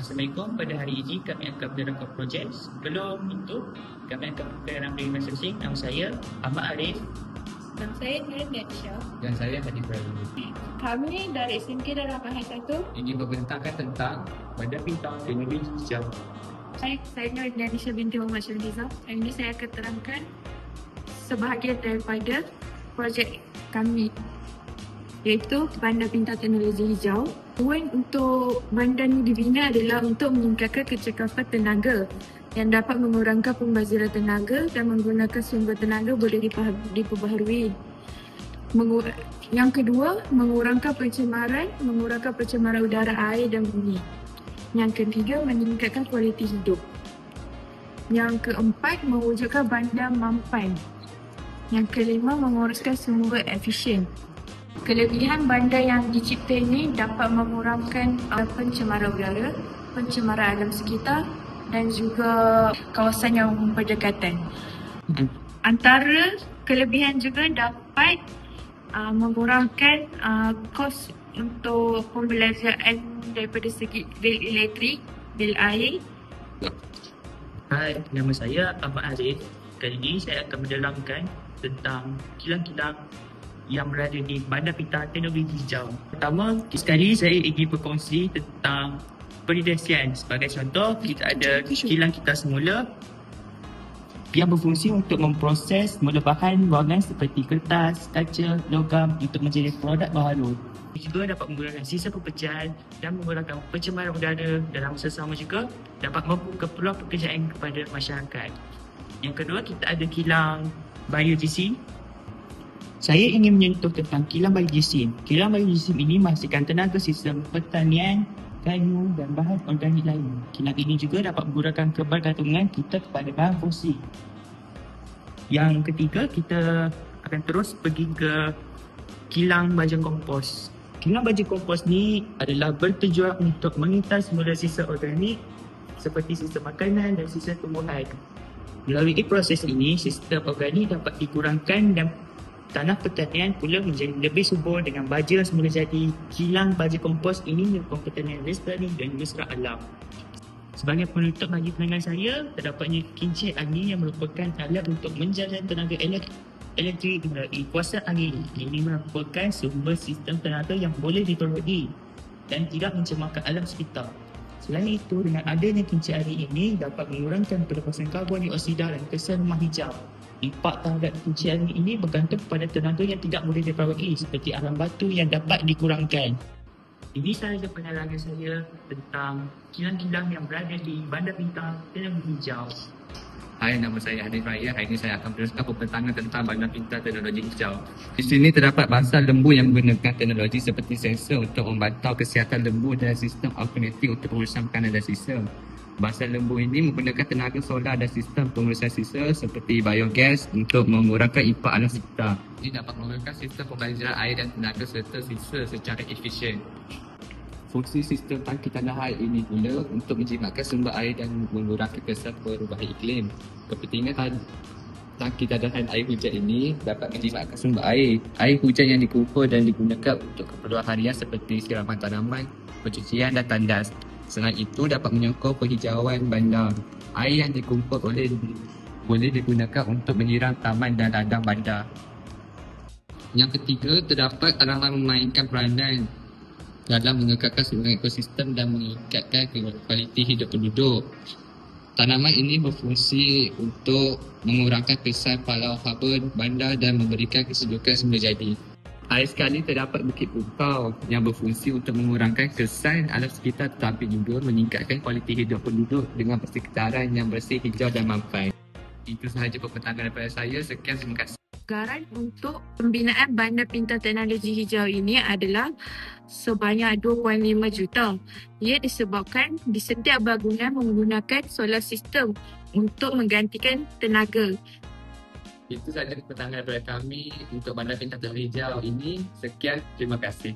Assalamualaikum. Pada hari ini kami akan menerangkan projek. Sebelum itu, kami akan memperkenalkan diri masing-masing. Nama saya Ahmad Arif. Nama saya Nur Nadsha. Dan saya Hadi Ibrahim. Kami dari SMK Darah Mahal 1. Ini membentangkan tentang Badan Bintang Teknologi Hijau. Saya Nur Nadsha binti Muhammad Syamliza. Hari ini saya akan terangkan sebahagian daripada projek kami, iaitu Bandar Pintar Teknologi Hijau. Tujuan untuk bandar ini dibina adalah untuk meningkatkan kecekapan tenaga yang dapat mengurangkan pembaziran tenaga dan menggunakan sumber tenaga boleh diperbaharui. Yang kedua, mengurangkan pencemaran udara, air dan bumi. Yang ketiga, meningkatkan kualiti hidup. Yang keempat, mewujudkan bandar mampan. Yang kelima, menguruskan sumber efisien. Kelebihan bandar yang dicipta ini dapat mengurangkan pencemaran udara, pencemaran alam sekitar dan juga kawasan yang berdekatan. Antara kelebihan juga dapat mengurangkan kos untuk pembelanjaan daripada segi bil elektrik, bil air. Hai, nama saya Ahmad Arif. Kali ini saya akan menerangkan tentang kilang-kilang yang berada di Bandar Pintar Teknologi Hijau. Pertama sekali saya ingin berkongsi tentang penindasian. Sebagai contoh, kita ada kilang kita semula yang berfungsi untuk memproses bahan bahan seperti kertas, kaca, logam untuk menjadi produk baharu. Juga dapat menggunakan sisa pepecahan dan mengurangkan pencemaran udara dalam masa sama juga dapat membuka peluang pekerjaan kepada masyarakat. Yang kedua, kita ada kilang biogesin. Saya ingin menyentuh tentang kilang biogesin. Kilang biogesin ini menghasilkan tenaga sistem pertanian, kayu dan bahan organik lain. Kilang ini juga dapat menggunakan kebergantungan kita kepada bahan fosil. Yang ketiga, kita akan terus pergi ke kilang baja kompos. Kilang baja kompos ni adalah bertujuan untuk mengintai semula sisa organik seperti sisa makanan dan sisa tumbuhan. Melalui proses ini, sistem organik dapat dikurangkan dan tanah pertanian pula menjadi lebih subur dengan baja semula jadi. Kilang baja kompos ini merupakan pertanian lestari dan mesra alam. Sebagai penutup bagi pendengar saya, terdapatnya kincir angin yang merupakan alat untuk menjalankan tenaga elektrik melalui kuasa angin. Ini merupakan sumber sistem tenaga yang boleh diperoleh dan tidak mencemarkan alam sekitar. Selain itu, dengan adanya kincir angin ini dapat mengurangkan pelepasan karbon dioksida dan kesan rumah hijau. Impak terhadap kincir angin ini bergantung kepada tenaga yang tidak boleh diperoleh seperti aram batu yang dapat dikurangkan. Ini sahaja penerangan saya tentang kilang-kilang yang berada di Bandar Pintar Teknologi Hijau. Hai, nama saya Hadi Ibrahim. Hari ini saya akan meneruskan pembentangan tentang Bandar Pintar Teknologi Hijau. Di sini terdapat bangsa lembu yang menggunakan teknologi seperti sensor untuk memantau kesihatan lembu dan sistem alternatif untuk pengurusan makanan dan sisa. Bangsa lembu ini menggunakan tenaga solar dan sistem pengurusan sisa seperti biogas untuk mengurangkan impak alam sekitar. Ini dapat mengurangkan sistem pembelanjaan air dan tenaga serta sisa secara efisien. Fungsi sistem tangki tanah air ini pula untuk menjimatkan sumber air dan mengurangkan kesan perubahan iklim. Kepentingan tangki tadahan air hujan ini dapat menjimatkan sumber air. Air hujan yang dikumpul dan digunakan untuk keperluan harian seperti siraman tanaman, pencucian dan tandas. Selain itu dapat menyokong penghijauan bandar. Air yang dikumpul boleh digunakan untuk menyiram taman dan ladang bandar. Yang ketiga, terdapat tanaman memainkan peranan dalam mengekalkan sungai ekosistem dan meningkatkan kualiti hidup penduduk. Tanaman ini berfungsi untuk mengurangkan kesan palau haba bandar dan memberikan kesejukan semula jadi. Akhir sekali terdapat Bukit Pukau yang berfungsi untuk mengurangkan kesan alam sekitar tetapi juga meningkatkan kualiti hidup penduduk dengan persekitaran yang bersih, hijau dan mampan. Itu sahaja pembentangan daripada saya. Sekian, terima kasih. Anggaran untuk pembinaan Bandar Pintar Teknologi Hijau ini adalah sebanyak 2.5 juta. Ia disebabkan di setiap bangunan menggunakan solar system untuk menggantikan tenaga. Itu sahaja pembentangan daripada kami untuk Bandar Pintar Teknologi Hijau ini. Sekian, terima kasih.